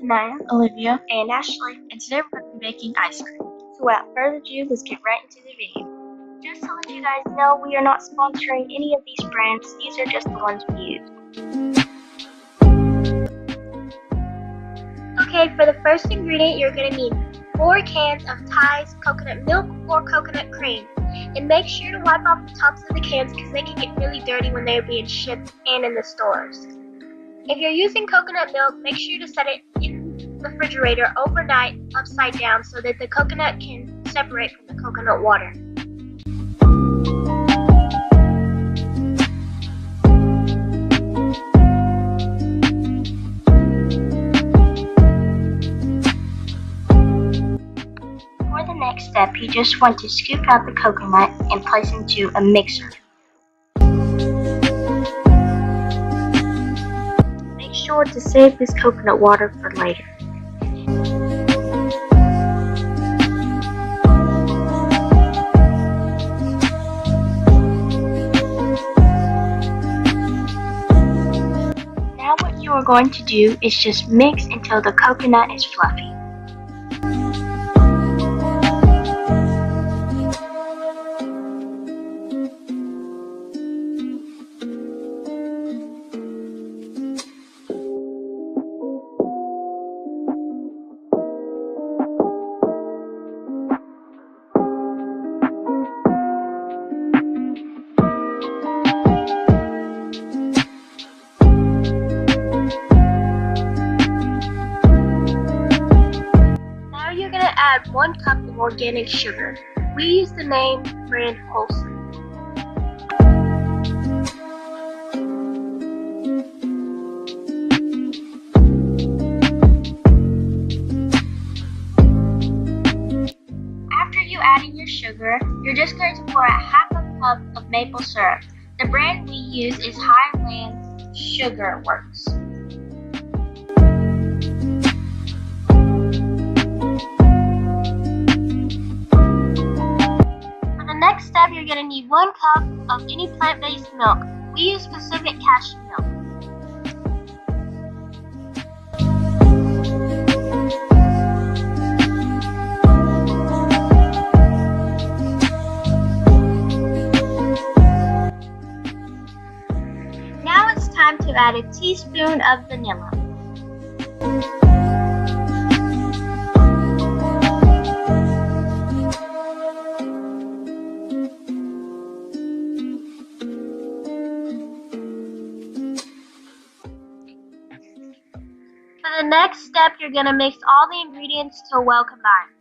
Naya, Olivia, and Ashley, and today we're going to be making ice cream. so without further ado, let's get right into the video. Just to let you guys know, we are not sponsoring any of these brands, these are just the ones we use. Okay, for the first ingredient, you're going to need 4 cans of Thai's coconut milk or coconut cream. And make sure to wipe off the tops of the cans because they can get really dirty when they're being shipped and in the stores. If you're using coconut milk, make sure to set it in the refrigerator overnight upside down so that the coconut can separate from the coconut water. For the next step, you just want to scoop out the coconut and place into a mixer. Make sure to save this coconut water for later. Now what you are going to do is just mix until the coconut is fluffy. You're going to add 1 cup of organic sugar. We use the name brand Wholesome. After you add in your sugar, you're just going to pour out half a cup of maple syrup. The brand we use is Highland Sugar Works. Next step, you're going to need 1 cup of any plant-based milk. We use Pacific Cashew milk. Now it's time to add a teaspoon of vanilla. For the next step, you're going to mix all the ingredients till well combined.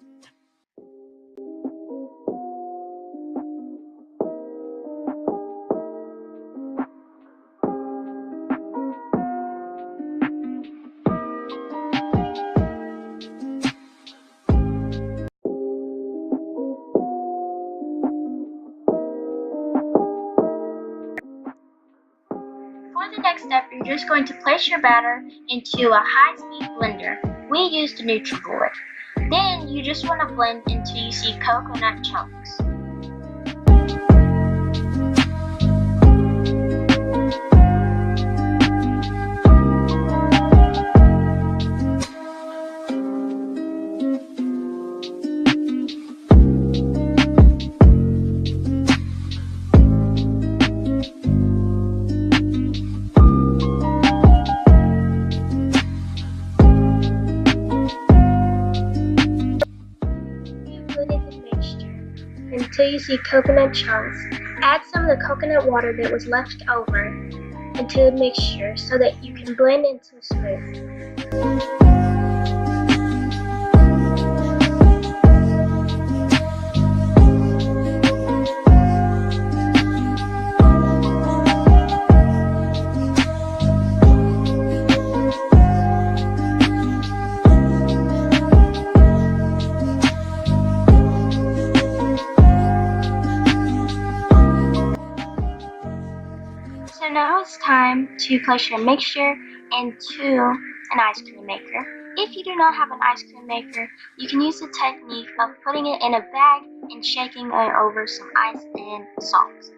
For the next step, you're just going to place your batter into a high-speed blender. We used NutriBullet. Then you just want to blend until you see coconut chunks. Until you see coconut chunks. Add some of the coconut water that was left over into the mixture so that you can blend into smooth. So now it's time to place your mixture into an ice cream maker. If you do not have an ice cream maker, you can use the technique of putting it in a bag and shaking it over some ice and salt.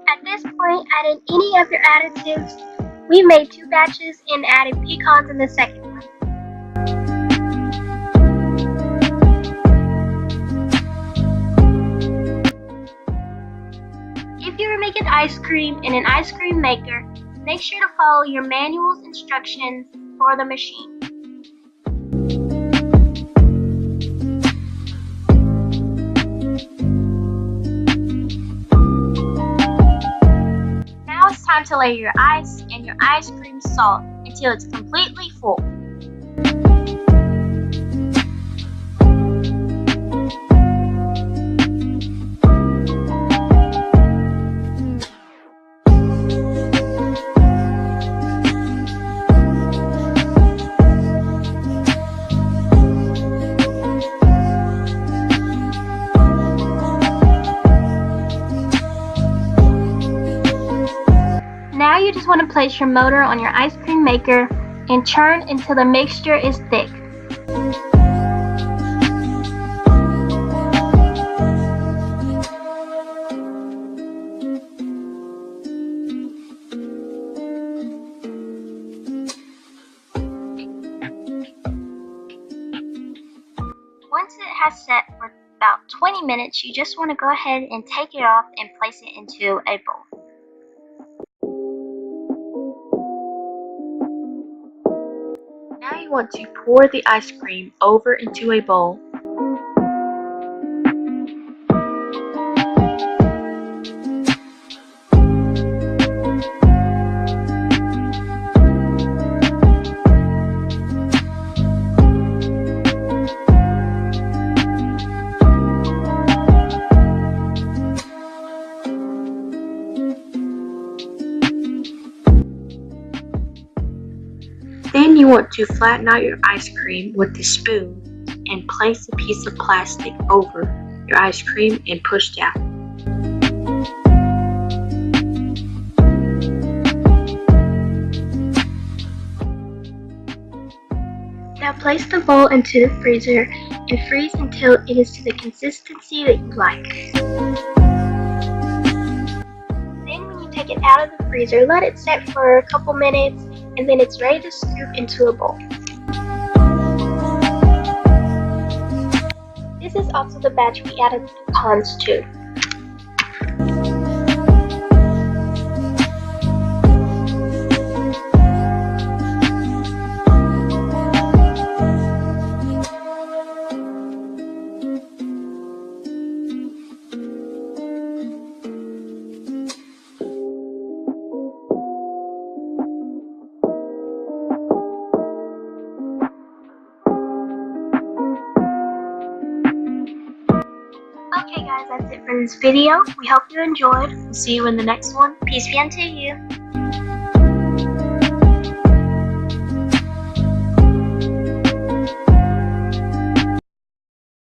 At this point, add in any of your additives We made 2 batches and added pecans in the second one. If you are making ice cream in an ice cream maker, make sure to follow your manual's instructions for the machine. Now it's time to layer your ice and your ice cream salt until it's completely full. Now you just want to place your motor on your ice cream maker and churn until the mixture is thick. Once it has set for about 20 minutes, you just want to go ahead and take it off and place it into a bowl. Now you want to pour the ice cream over into a bowl. Then you want to flatten out your ice cream with a spoon and place a piece of plastic over your ice cream and push down. Now place the bowl into the freezer and freeze until it is to the consistency that you like. Then when you take it out of the freezer, let it set for a couple minutes and then it's ready to scoop into a bowl. This is also the batch we added pecans to. Okay guys, that's it for this video. We hope you enjoyed. We'll see you in the next one. Peace be unto you.